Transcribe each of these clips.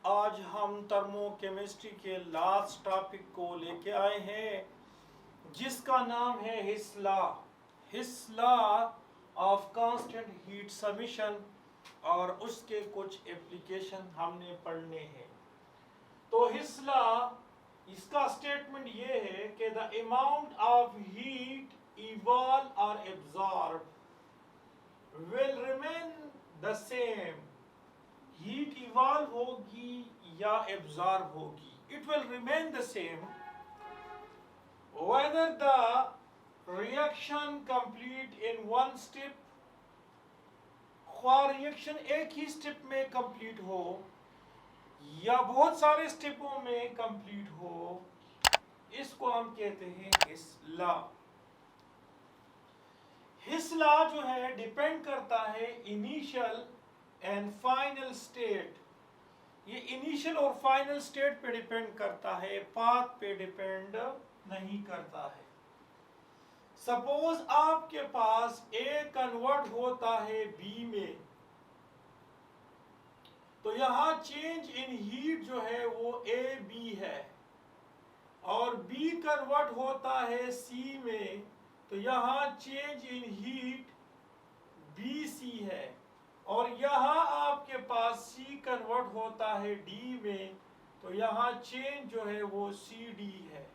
आज हम थर्मोकेमिस्ट्री के लास्ट टॉपिक को लेके आए हैं जिसका नाम है Hess law of constant heat summation और उसके कुछ एप्लीकेशन हमने पढ़ने हैं। तो हिस लॉ इसका स्टेटमेंट ये है कि the amount of heat evolve और absorb will remain the same. Heat evolve होगी या एब्जॉर्ब होगी, it will remain the same whether the reaction complete in one step, ख्वाह रिएक्शन एक ही स्टेप में कंप्लीट हो या बहुत सारे स्टेपों में कंप्लीट हो, इसको हम कहते हैं हिस लॉ। हिस लॉ जो है डिपेंड करता है इनिशियल एंड फाइनल स्टेट। ये इनिशियल और फाइनल स्टेट पे डिपेंड करता है, पाथ पे डिपेंड नहीं करता है। सपोज आपके पास ए कन्वर्ट होता है बी में, तो यहां चेंज इन हीट जो है वो ए बी है, और बी कन्वर्ट होता है सी में, तो यहां change in heat B C है, और यहां आपके पास सी कन्वर्ट होता है डी में, तो यहां चेंज जो है वो सी डी है।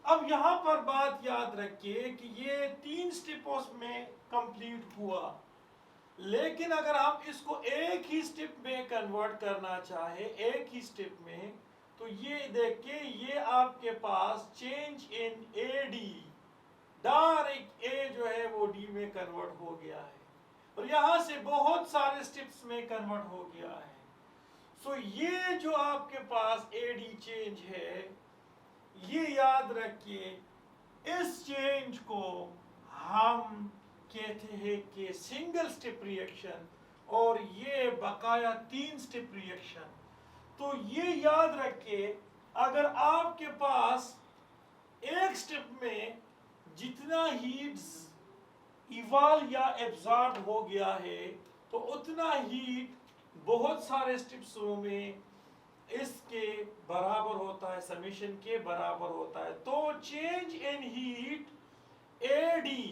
अब यहां पर बात याद रखिए कि ये 3 स्टेपों में कंप्लीट हुआ, लेकिन अगर आप इसको एक ही स्टेप में कन्वर्ट करना चाहे, एक ही स्टेप में, तो ये देखिए ये आपके पास change in A D, direct A जो है वो डी में कन्वर्ट हो गया है, और यहां से बहुत सारे स्टेप्स में कन्वर्ट हो गया है। सो ये जो आपके पास एडी चेंज है, ये याद रखिए, इस चेंज को हम कहते हैं कि सिंगल स्टेप रिएक्शन, और ये बकाया 3 स्टेप रिएक्शन। तो ये याद रखिए, अगर आपके पास एक स्टेप में जितना हीट्स इवॉल्व या एब्जॉर्ब हो गया है, तो उतना हीट बहुत सारे स्टेप्सों में इसके बराबर होता है, समेशन के बराबर होता है। तो change in heat A D,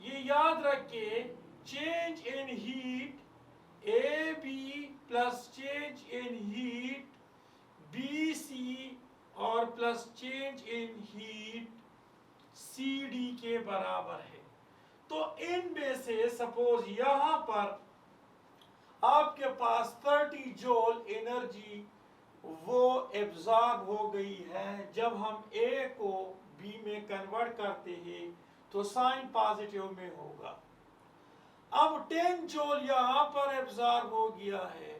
ये याद रखिए, change in heat A B plus change in heat B C और plus change in heat C D के बराबर है। तो इनमें से सपोज यहां पर आपके पास 30 जूल एनर्जी वो एब्जॉर्ब हो गई है, जब हम ए को बी में कन्वर्ट करते हैं तो साइन पॉजिटिव में होगा। अब 10 जूल यहां पर एब्जॉर्ब हो गया है,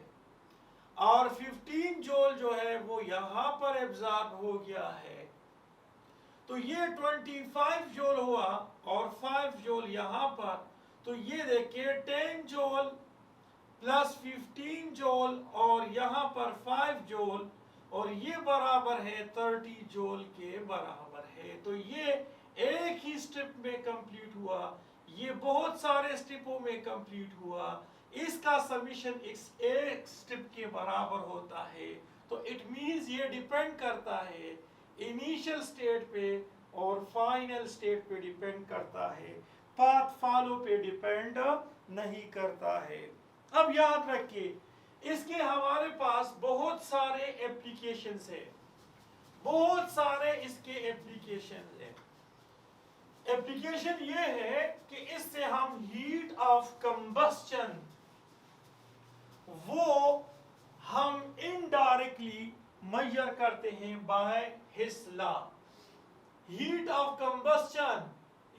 और 15 जूल जो है वो यहां पर एब्जॉर्ब हो गया है, तो ये 25 जूल हुआ, और 5 जूल यहां पर। तो ये देखिए 10 जूल प्लस 15 जूल और यहां पर 5 जूल, और ये बराबर है 30 जूल के बराबर है। तो ये एक ही स्टेप में कंप्लीट हुआ, ये बहुत सारे स्टेपों में कंप्लीट हुआ, इसका समीशन एक स्टेप के बराबर होता है। तो इट मींस ये डिपेंड करता है इनिशियल स्टेट पे और फाइनल स्टेट पे डिपेंड करता है, पाथ फॉलो पे डिपेंड नहीं करता है। अब याद रखिए, इसके हमारे पास बहुत सारे एप्लीकेशंस है, बहुत सारे इसके एप्लीकेशंस है। एप्लीकेशन ये है कि इससे हम हीट ऑफ कंबस्चन वो हम इनडायरेक्टली मेजर करते हैं by Hess law. Heat of combustion,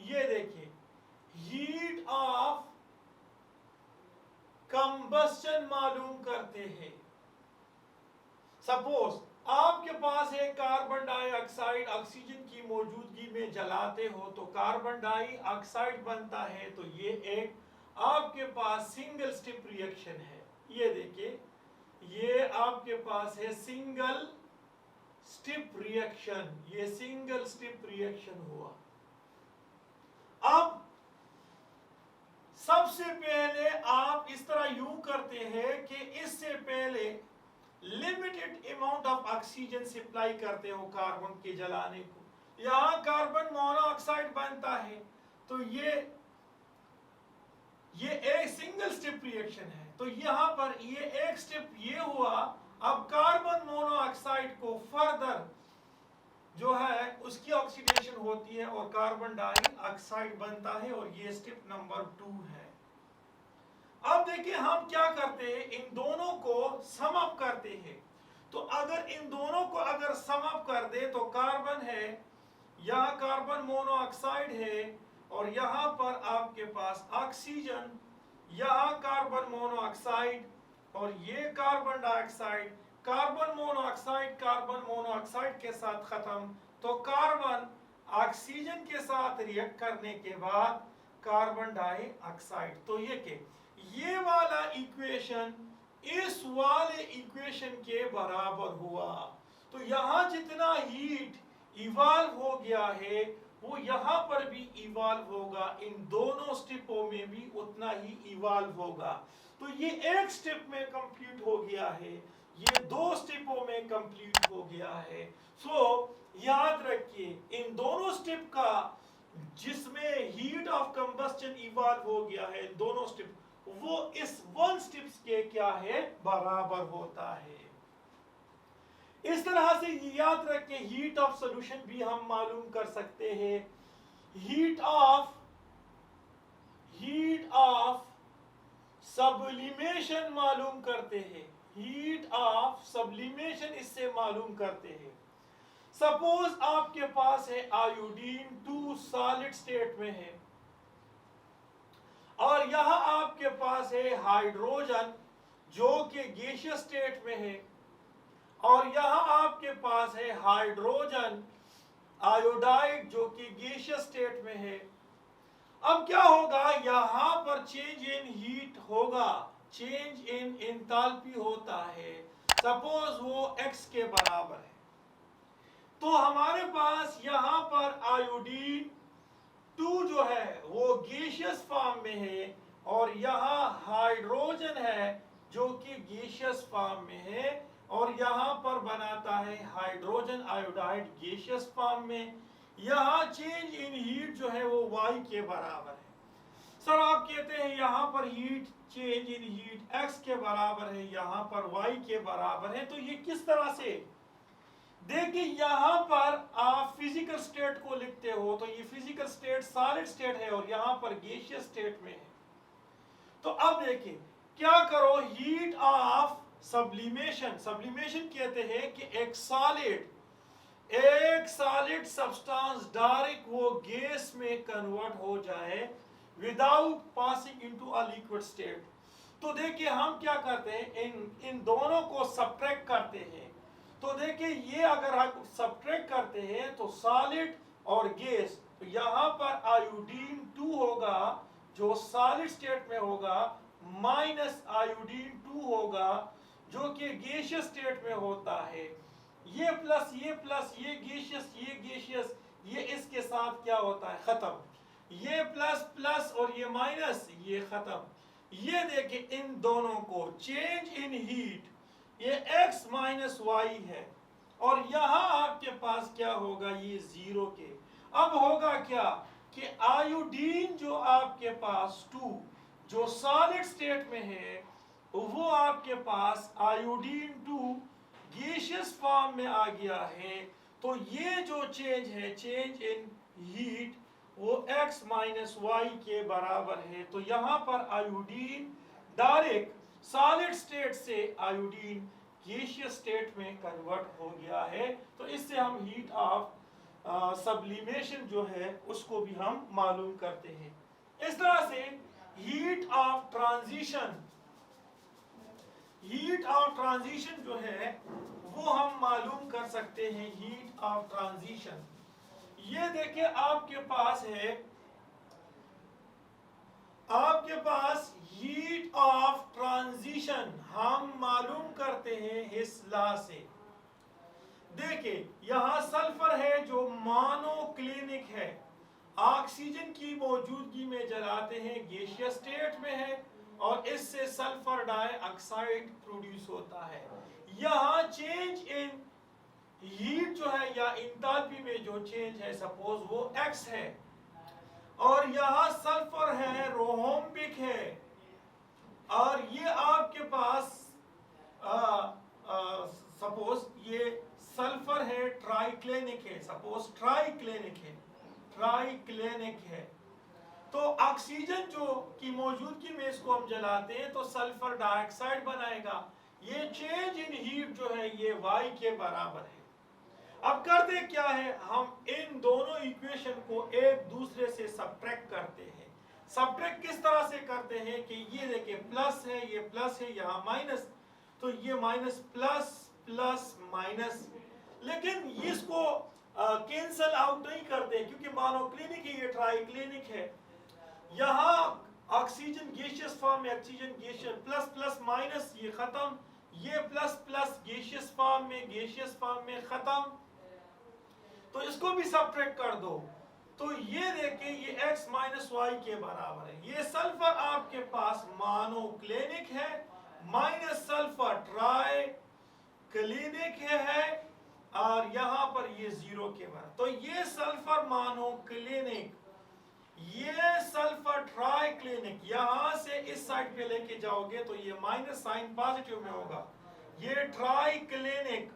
ये देखिए, हीट ऑफ कंबस्चन मालूम करते हैं। सपोज आपके पास एक कार्बन डाइऑक्साइड ऑक्सीजन की मौजूदगी में जलाते हो तो कार्बन डाइऑक्साइड बनता है, तो ये एक आपके पास सिंगल स्टेप रिएक्शन है। ये देखिए, ये आपके पास है सिंगल स्टेप रिएक्शन, ये सिंगल स्टेप रिएक्शन हुआ। अब सबसे पहले आप इस तरह यूं करते हैं कि इससे पहले limited amount of oxygen supply करते हो कार्बन के जलाने को। यहाँ कार्बन मोनोऑक्साइड बनता है, तो ये एक सिंगल स्टेप रिएक्शन है। तो यहाँ पर ये एक स्टेप ये हुआ। अब कार्बन मोनोऑक्साइड को फर्दर जो है उसकी ऑक्सीडेशन होती है और कार्बन डाइऑक्साइड बनता है, और ये स्टेप नंबर 2 है। अब देखिए हम क्या करते हैं, इन दोनों को सम अप करते हैं। तो अगर इन दोनों को अगर सम अप कर दे तो कार्बन है, यहाँ कार्बन मोनोऑक्साइड है, और यहाँ पर आपके पास ऑक्सीजन, यहाँ कार्बन मोनोऑक्साइड, और ये कार्बन डाइऑक्साइड। कार्बन मोनोऑक्साइड के साथ खत्म, तो कार्बन ऑक्सीजन के साथ रिएक्ट करने के बाद कार्बन डाइऑक्साइड। तो ये वाला इक्वेशन इस वाले इक्वेशन के बराबर हुआ। तो यहाँ जितना हीट इवॉल्व हो गया है वो यहाँ पर भी इवॉल्व होगा, इन दोनों स्टेपों में भी उतना ही इवॉल्व होगा। तो ये एक स्टेप में कंप्लीट हो गया है, ये 2 स्टेपों में कंप्लीट हो गया है। सो याद रखिए इन दोनों स्टेप का जिसमें हीट ऑफ कंबस्टन इवॉल्व हो गया है, दोनों स्टेप वो इस 1 स्टेप्स के क्या है, बराबर होता है। इस तरह से याद रखें हीट ऑफ सॉल्यूशन भी हम मालूम कर सकते हैं। हीट ऑफ सब्लिमेशन मालूम करते हैं, हीट ऑफ सब्लिमेशन इससे मालूम करते हैं। सपोज आपके पास है आयोडीन 2 सॉलिड स्टेट में है, और यहां आपके पास है हाइड्रोजन जो कि गैसियस स्टेट में है, और यहां आपके पास है हाइड्रोजन आयोडाइड जो कि गैसियस स्टेट में है। अब क्या होगा, यहां पर चेंज इन हीट होगा, चेंज इन एंथैल्पी होता है। सपोज वो x के बराबर है, तो हमारे पास यहां पर आयोडीन 2 जो है वो गैसियस फॉर्म में है, और यहाँ हाइड्रोजन है जो कि गैसियस फॉर्म में है, और यहाँ पर बनाता है हाइड्रोजन आयोडाइड गैसियस फॉर्म में। यहाँ चेंज इन हीट जो है वो y के बराबर है। सर आप कहते हैं यहाँ पर heat change in heat x के बराबर है, यहाँ पर y के बराबर है, तो ये किस तरह से? देखिए यहाँ पर आप फिजिकल स्टेट को लिखते हो, तो ये फिजिकल स्टेट सॉलिड स्टेट है और यहाँ पर गैसियस स्टेट में है। तो अब देखिए क्या करो, हीट ऑफ सब्लिमेशन, सब्लिमेशन कहते हैं कि एक सॉलिड सब्सटेंस डायरेक्ट वो गैस में कन्वर्ट हो जाए without passing into a liquid state. तो देखिए हम क्या करते हैं, इन दोनों को सब्ट्रैक्ट करते हैं। तो देखिए ये अगर हम सब्ट्रैक्ट करते हैं तो सॉलिड और गैस, तो यहाँ पर आयोडीन 2 होगा जो सॉलिड स्टेट में होगा, माइनस आयोडीन 2 होगा जो कि गैसियस स्टेट में होता है। ये प्लस ये गैसियस ये इसके साथ क्या होता है, खत्म। ये प्लस प्लस और ये माइनस, ये खत्म। ये देखिए इन दोनों को चेंज इन हीट, ये x माइनस वाई है, और यहां आपके पास क्या होगा, ये 0 के। अब होगा क्या कि आयोडीन जो आपके पास 2 जो सॉलिड स्टेट में है, वो आपके पास आयोडीन 2 गैसियस फॉर्म में आ गया है। तो ये जो चेंज है, चेंज इन हीट, वो x माइनस वाई के बराबर है। तो यहाँ पर आयोडीन डायरेक्ट सॉलिड स्टेट से आयोडीन गैसियस स्टेट में कन्वर्ट हो गया है। तो इससे हम हीट ऑफ सब्लिमेशन जो है उसको भी हम मालूम करते हैं। इस तरह से हीट ऑफ ट्रांजिशन जो है वो हम मालूम कर सकते हैं। हीट ऑफ ट्रांजिशन, ये देखिए आपके पास है, आपके पास हीट ऑफ ट्रांजिशन हम मालूम करते हैं इस लॉ से। देखिए यहां सल्फर है जो मोनोक्लिनिक है, ऑक्सीजन की मौजूदगी में जलाते हैं, गैसियस स्टेट में है, और इससे सल्फर डाइऑक्साइड प्रोड्यूस होता है। यहाँ चेंज इन हीट जो है या इंथैल्पी में जो चेंज है सपोज वो x है, और यहाँ सल्फर है, रोहम्बिक है, और ये आपके पास सपोज ये सल्फर है, ट्राइक्लेनिक है, सपोज ट्राइक्लेनिक है, तो ऑक्सीजन जो की मौजूदगी में इसको हम जलाते हैं तो सल्फर डाइऑक्साइड बनाएगा। ये चेंज इन हीट जो है ये y के बराबर है। अब करते क्या है, हम इन दोनों इक्वेशन को एक दूसरे से सब्ट्रैक्ट करते हैं। सब्ट्रैक्ट किस तरह से करते हैं कि ये देखिए प्लस है, ये प्लस है, यहाँ माइनस, तो ये माइनस प्लस प्लस माइनस, लेकिन इसको कैंसल आउट नहीं करते क्योंकि मोनोक्लिनिक है, ये ट्राइक्लिनिक है। यहाँ ऑक्सीजन गैसियस फॉर्म में, oxygen gaseous plus plus minus, ये खत्म, ये प्लस प्लस गैसियस फॉर्म में, गैसियस फॉर्म में खत्म, तो इसको भी सब्ट्रैक्ट कर दो, तो ये देखिए ये x माइनस वाई के बराबर है। ये सल्फर आपके पास मोनोक्लिनिक है, माइनस सल्फर ट्राइक्लिनिक है, और यहाँ पर ये जीरो के बराबर, तो ये सल्फर मोनोक्लिनिक, ये सल्फर ट्राइक्लिनिक, यहाँ से इस साइड पे लेके जाओगे तो ये माइनस साइन पॉजिटिव में होगा, ये ट्राइक्लिनिक।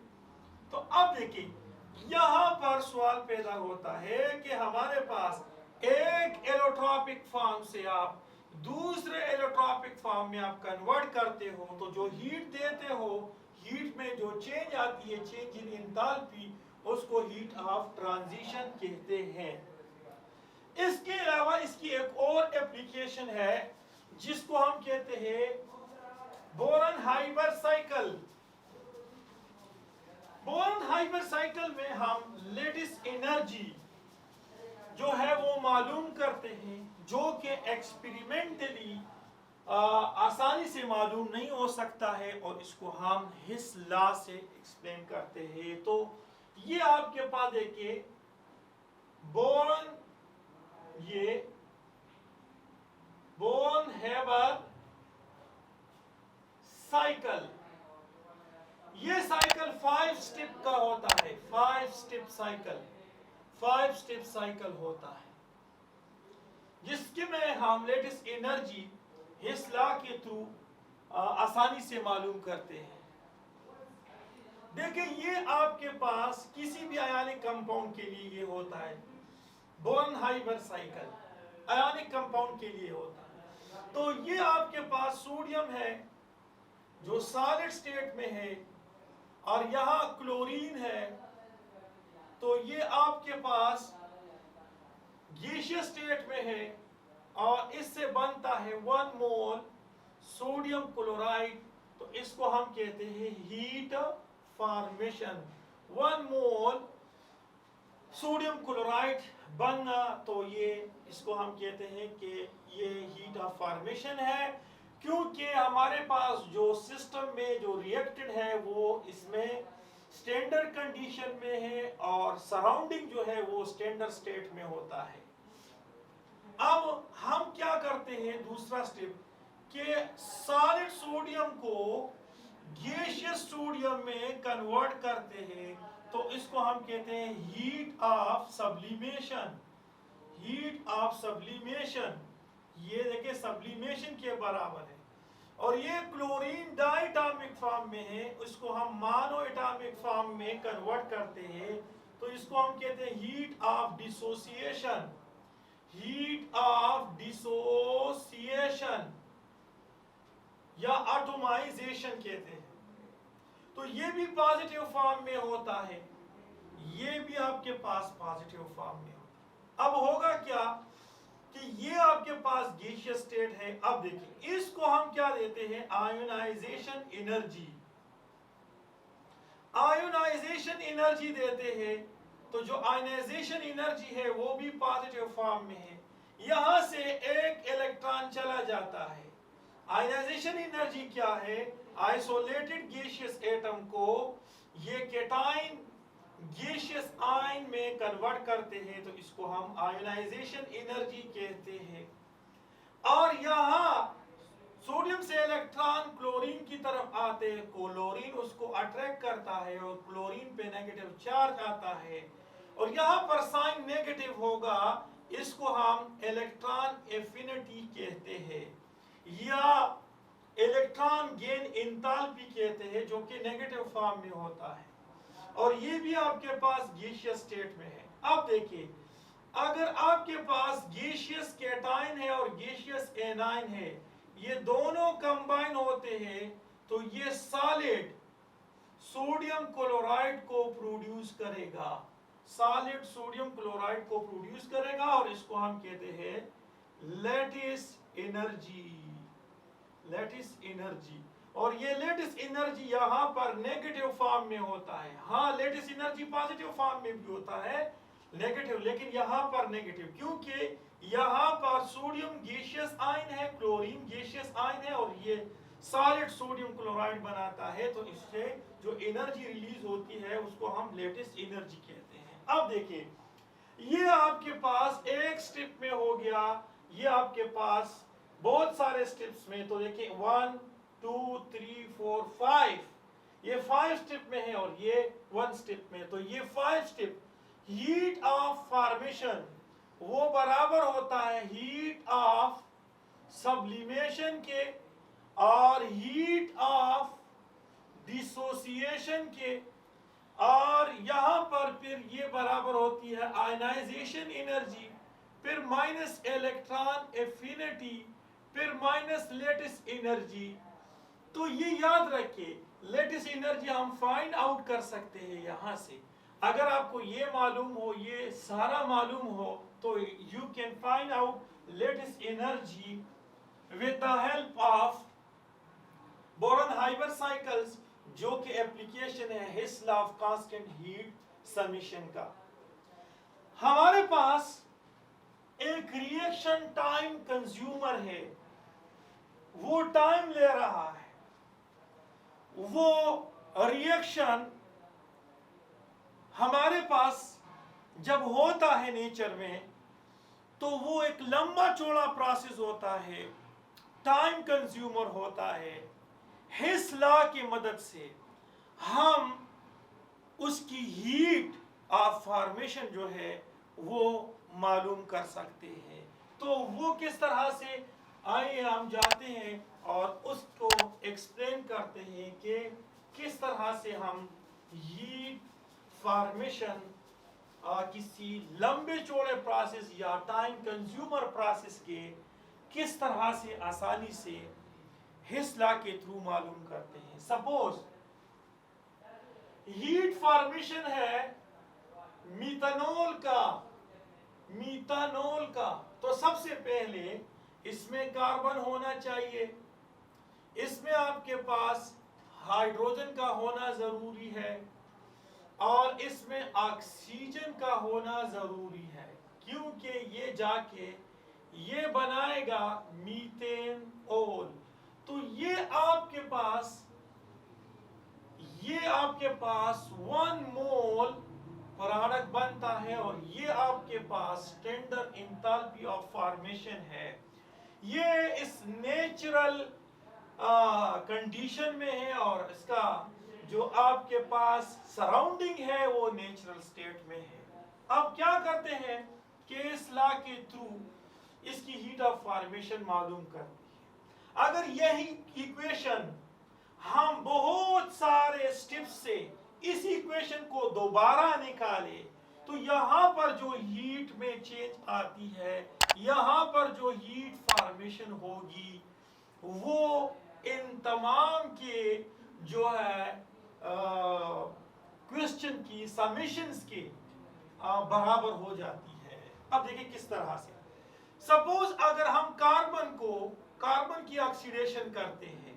तो अब देखिए यहाँ पर सवाल पैदा होता है कि हमारे पास एक एलोट्रॉपिक फॉर्म से आप दूसरे एलोट्रॉपिक फॉर्म में आप कन्वर्ट करते हो, तो जो हीट देते हो, हीट में जो चेंज आती है, चेंज इन एंथैल्पी, उसको हीट ऑफ ट्रांजिशन कहते हैं। इसके अलावा इसकी एक और एप्लीकेशन है जिसको हम कहते हैं बोरन-हाइबर साइकिल। बोरन-हाइबर साइकिल में हम लेटिस एनर्जी जो है वो मालूम करते हैं, जो कि एक्सपेरिमेंटली आसानी से मालूम नहीं हो सकता है, और इसको हम हिस लॉ से एक्सप्लेन करते हैं। तो ये आपके पास देखिए बोरन-हाइबर साइकिल, ये साइकिल 5 स्टेप का होता है, 5 स्टेप साइकिल होता है, जिसके में हम लेटेस्ट एनर्जी हिस लॉ के थ्रू आसानी से मालूम करते हैं। देखिए ये आपके पास किसी भी आयनिक कंपाउंड के लिए ये होता है, बोरन-हाइबर साइकिल आयनिक कंपाउंड के लिए होता है। तो ये आपके पास सोडियम है जो सॉलिड स्टेट में है, और यहाँ क्लोरीन है, तो ये आपके पास गैसियस स्टेट में है, और इससे बनता है 1 मोल सोडियम क्लोराइड, तो इसको हम कहते हैं हीट फॉर्मेशन। 1 मोल सोडियम क्लोराइड बनना, तो ये इसको हम कहते हैं कि ये हीट ऑफ फॉर्मेशन है, क्योंकि हमारे पास जो सिस्टम में जो रिएक्टेंट है वो इसमें स्टैंडर्ड कंडीशन में है, और सराउंडिंग जो है वो स्टैंडर्ड स्टेट में होता है। अब हम क्या करते हैं, दूसरा स्टेप, कि सॉलिड सोडियम को गैसियस सोडियम में कन्वर्ट करते हैं, तो इसको हम कहते हैं हीट ऑफ सब्लिमेशन। ये देखिए सब्लिमेशन के बराबर है, और ये क्लोरीन डाइटॉमिक फॉर्म में है, इसको हम मोनो एटॉमिक फॉर्म में कन्वर्ट करते हैं, तो इसको हम कहते हैं हीट ऑफ डिसोसिएशन या एटोमाइजेशन कहते हैं। तो ये भी पॉजिटिव फॉर्म में होता है, ये भी आपके पास पॉजिटिव फॉर्म में होता है। अब होगा क्या कि ये आपके पास गैसियस स्टेट है। अब देखिए इसको हम क्या देते हैं, आयोनाइजेशन एनर्जी देते हैं। तो जो आयोनाइजेशन एनर्जी है वो भी पॉजिटिव फॉर्म में है, यहां से एक इलेक्ट्रॉन चला जाता है। आयोनाइजेशन एनर्जी क्या है, आइसोलेटेड गैसियस एटम को ये केटाइन गैसियस आयन में कन्वर्ट करते हैं, तो इसको हम आयोनाइजेशन एनर्जी कहते हैं। और यहाँ सोडियम से इलेक्ट्रॉन क्लोरीन की तरफ आते हैं, क्लोरीन उसको अट्रैक्ट करता है और क्लोरीन पे नेगेटिव चार्ज आता है और यहाँ पर साइन नेगेटिव होगा, इसको हम इलेक्ट्रॉन एफिनिटी कहते हैं या इलेक्ट्रॉन गेन एंथैल्पी कहते हैं, जो कि नेगेटिव फॉर्म में होता है और ये भी आपके पास गैसियस स्टेट में है। अब देखिए, अगर आपके पास गैसियस कैटायन है और गैसियस एनायन है, ये दोनों कंबाइन होते हैं तो ये सॉलिड सोडियम क्लोराइड को प्रोड्यूस करेगा, सॉलिड सोडियम क्लोराइड को प्रोड्यूस करेगा और इसको हम कहते हैं लैटिस एनर्जी, लैटिस एनर्जी। और ये लैटिस एनर्जी यहाँ पर नेगेटिव फॉर्म में होता है। हाँ, लैटिस एनर्जी पॉजिटिव फॉर्म में भी होता है नेगेटिव, लेकिन यहाँ पर नेगेटिव क्योंकि यहाँ पर सोडियम गैसियस आयन है, क्लोरीन गैसियस आयन है और ये सॉलिड सोडियम क्लोराइड बनाता है, तो इससे जो एनर्जी रिलीज होती है उसको हम लेटिस एनर्जी कहते हैं। अब देखिए, ये आपके पास एक स्टेप में हो गया, ये आपके पास बहुत सारे स्टेप्स में, तो देखिए 1 2 3 4 5, ये 5 स्टेप में है और ये 1 स्टेप में। तो ये 5 स्टेप हीट ऑफ फॉर्मेशन वो बराबर होता है हीट ऑफ सब्लिमेशन के और हीट ऑफ डिसोसिएशन के, और यहां पर फिर ये बराबर होती है आयनाइजेशन एनर्जी, फिर माइनस इलेक्ट्रॉन एफिनिटी, फिर माइनस लेटिस एनर्जी। तो ये याद रखिए, लेटिस एनर्जी हम फाइंड आउट कर सकते हैं यहां से। अगर आपको ये मालूम हो, ये सारा मालूम हो, तो you can find out lattice energy with the help of Born Haber cycles, जो कि एप्लीकेशन है Hess law of constant heat summation का। हमारे पास एक रिएक्शन टाइम कंज्यूमर है, वो टाइम ले रहा है, वो रिएक्शन हमारे पास जब होता है नेचर में तो वो एक लंबा चौड़ा प्रोसेस होता है, टाइम कंज्यूमर होता है। हिस लॉ की मदद से हम उसकी हीट ऑफ फॉर्मेशन जो है वो मालूम कर सकते हैं। तो वो किस तरह से, आइए हम जाते हैं और उसको एक्सप्लेन करते हैं कि किस तरह से हम हीट फॉर्मेशन किसी लंबे चौड़े प्रोसेस या टाइम कंज्यूमर प्रोसेस के किस तरह से आसानी से हिस लॉ के थ्रू मालूम करते हैं। सपोज हीट फॉर्मेशन है मीथानॉल का, तो सबसे पहले इसमें कार्बन होना चाहिए, इसमें आपके पास हाइड्रोजन का होना जरूरी है और इसमें ऑक्सीजन का होना जरूरी है, क्योंकि ये जाके ये बनाएगा मीथेन ओल। तो ये आपके पास 1 मोल प्रोडक्ट बनता है और ये आपके पास स्टैंडर्ड एंथैल्पी ऑफ फॉर्मेशन है। ये इस नेचुरल कंडीशन में है और इसका जो आपके पास सराउंडिंग है वो नेचुरल स्टेट में है। अब क्या करते हैं कि इस लॉ के थ्रू इसकी हीट ऑफ फॉर्मेशन मालूम करते हैं। अगर यही इक्वेशन हम बहुत सारे स्टेप्स से इस इक्वेशन को दोबारा निकाले तो यहाँ पर जो हीट में चेंज आती है, यहाँ पर जो हीट फॉर्मेशन होगी वो इन तमाम के जो है क्वेश्चन की समेशंस के बराबर हो जाती है। अब देखिए किस तरह से, सपोज अगर हम कार्बन की ऑक्सीडेशन करते हैं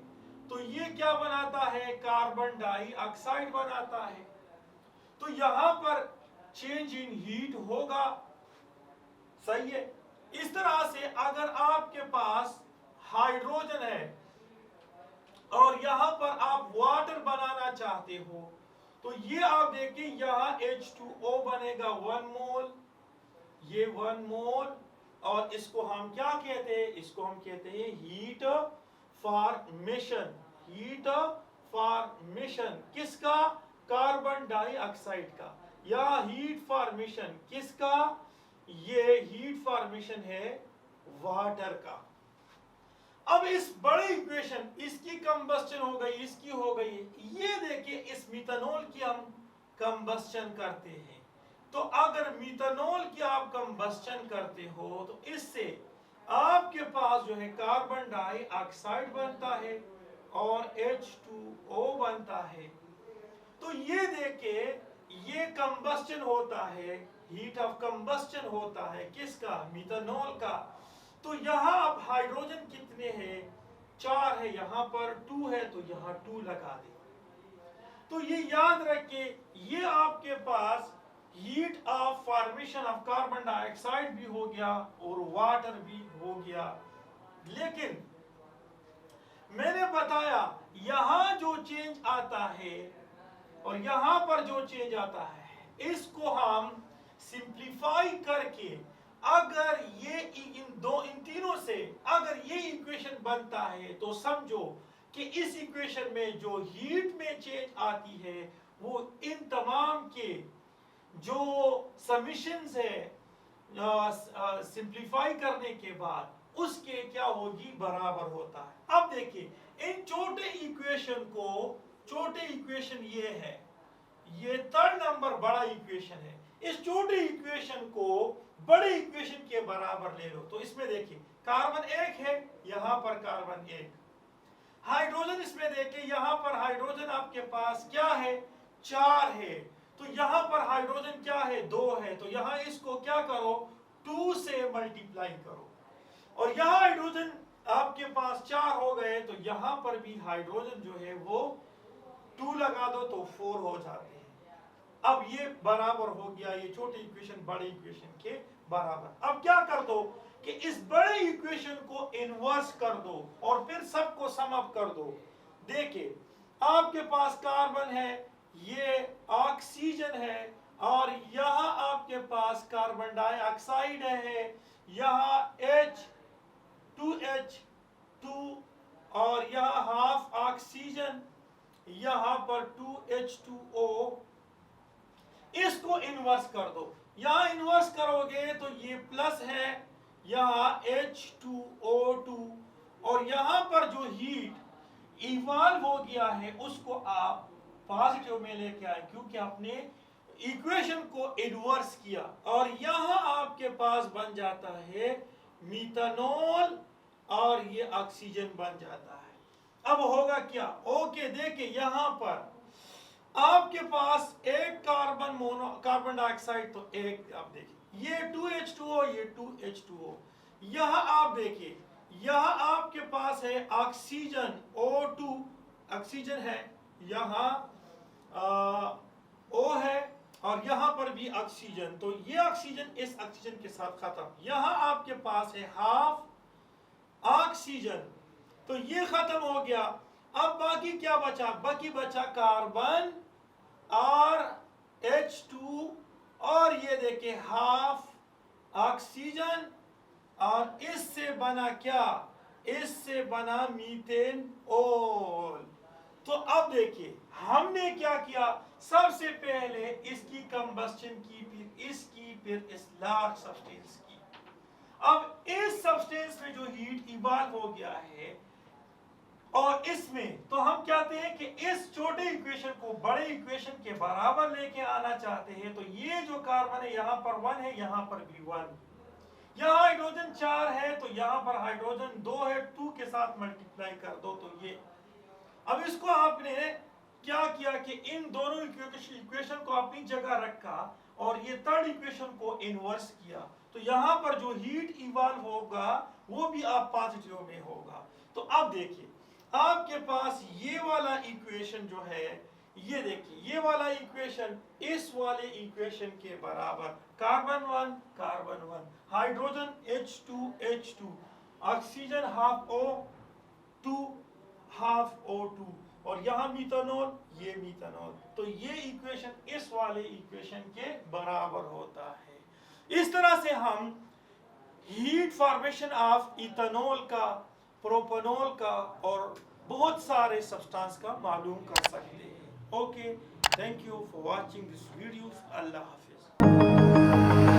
तो ये क्या बनाता है, कार्बन डाइऑक्साइड बनाता है। तो यहां पर चेंज इन हीट होगा, सही है। इस तरह से अगर आपके पास हाइड्रोजन है और यहां पर आप वाटर बनाना चाहते हो तो ये आप देखिए यहां H2O बनेगा 1 मोल, ये 1 मोल, और इसको हम क्या कहते हैं, इसको हम कहते हैं हीट फॉर्मेशन, हीट फॉर्मेशन किसका? कार्बन डाइऑक्साइड का। या हीट फॉर्मेशन किसका? ये हीट फॉर्मेशन है वाटर का। अब इस बड़े इक्वेशन, इसकी कंबस्टन हो गई, इसकी हो गई, ये देखिए इस मिथेनॉल की हम कंबस्टन करते हैं। तो अगर मिथेनॉल की आप कंबस्टन करते हो तो इससे आपके पास जो है कार्बन डाइऑक्साइड बनता है और H2O बनता है। तो ये देखिए ये कंबस्टन होता है, हीट ऑफ कंबस्टन होता है किसका? मिथेनॉल का। तो यहाँ अब हाइड्रोजन कितने हैं? 4 है, यहाँ पर 2 है तो यहाँ 2 लगा दे। तो ये याद रखिए ये आपके पास heat of formation of carbon dioxide भी हो गया और वाटर भी हो गया। लेकिन मैंने बताया यहां जो चेंज आता है और यहां पर जो चेंज आता है इसको हम सिंप्लीफाई करके अगर ये इन तीनों से अगर ये इक्वेशन बनता है तो समझो कि इस इक्वेशन में जो हीट में चेंज आती है वो इन तमाम के जो समीशंस है सिंप्लीफाई करने के बाद उसके क्या होगी? बराबर होता है। अब देखिए इन छोटे इक्वेशन को, छोटे इक्वेशन ये है, ये 3rd नंबर बड़ा इक्वेशन है, इस छोटे इक्वेशन को बड़े इक्वेशन के बराबर ले लो। तो इसमें देखिए कार्बन 1 है, यहां पर कार्बन 1, हाइड्रोजन इसमें देखिए यहां पर हाइड्रोजन आपके पास क्या है? 4 है। तो यहां पर हाइड्रोजन क्या है? 2 है। तो यहां इसको क्या करो? 2 से मल्टीप्लाई करो। और यहां हाइड्रोजन आपके पास 4 हो गए तो यहां पर भी हाइड्रोजन जो है वो 2 लगा दो तो 4 हो जाते हैं। अब ये बराबर हो गया, ये छोटे इक्वेशन बड़े इक्वेशन के बराबर। अब क्या कर दो कि इस बड़े इक्वेशन को इन्वर्स कर दो और फिर सबको सम अप कर दो। देखिए आपके पास कार्बन है, ये ऑक्सीजन है और यहां आपके पास कार्बन डाइऑक्साइड है, यहां H2H2 और यहां हाफ ऑक्सीजन, यहां पर 2H2O। इसको इन्वर्स कर दो। यहां इन्वर्स करोगे तो ये प्लस है, यहां H2O2 और यहां पर जो हीट इवॉल्व हो गया है उसको आप पॉजिटिव में लेके आए क्योंकि आपने इक्वेशन को इन्वर्स किया और यहां आपके पास बन जाता है मिथेनॉल और ये ऑक्सीजन बन जाता है। अब होगा क्या? ओके देखिए यहां पर आपके पास एक कार्बन डाइऑक्साइड तो एक, आप देखिए ये 2H2O, ये 2H2O, यहां आप देखिए यहां आपके पास है ऑक्सीजन O2, ऑक्सीजन है, यहां O है और यहां पर भी ऑक्सीजन। तो ये ऑक्सीजन इस ऑक्सीजन के साथ खत्म। यहां आपके पास है हाफ ऑक्सीजन, तो ये खत्म हो गया। अब बाकी क्या बचा? बाकी बचा कार्बन और H2 और ये देखिए हाफ ऑक्सीजन और इससे बना क्या? इससे बना मीथेन ऑल। तो अब देखिए हमने क्या किया? सबसे पहले इसकी कंबस्टन की, फिर इसकी, फिर इस लार्ज सब्सटेंस की। अब इस सब्सटेंस में जो हीट इवॉल्व हो गया है और इसमें तो हम कहते हैं कि इस छोटे इक्वेशन को बड़े इक्वेशन के बराबर लेके आना चाहते हैं। तो ये जो कार्बन है यहाँ पर 1 है, यहाँ पर भी 1, यहाँ हाइड्रोजन 4 है तो यहाँ पर हाइड्रोजन 2 है, 2 के साथ मल्टीप्लाई कर दो तो ये। अब इसको आपने क्या किया कि इन दोनों इक्वेशन को अपनी जगह रखा और ये 3rd इक्वेशन को इन्वर्स किया। तो यहाँ पर जो हीट इवॉल्व होगा वो भी आप पॉजिटिव में होगा। तो अब देखिए आपके पास ये वाला इक्वेशन जो है, ये देखिए ये वाला इक्वेशन इस वाले इक्वेशन के बराबर, carbon 1 carbon 1, hydrogen H2H2, oxygen half O2 half O2 और यहां मिथेनॉल, ये मिथेनॉल। तो ये इक्वेशन इस वाले इक्वेशन के बराबर होता है। इस तरह से हम हीट फॉर्मेशन ऑफ इथेनॉल का प्रोपेनॉल का और बहुत सारे सब्सटेंस का मालूम कर सकते हैं। Okay, thank you for watching this videos. Allah Hafiz.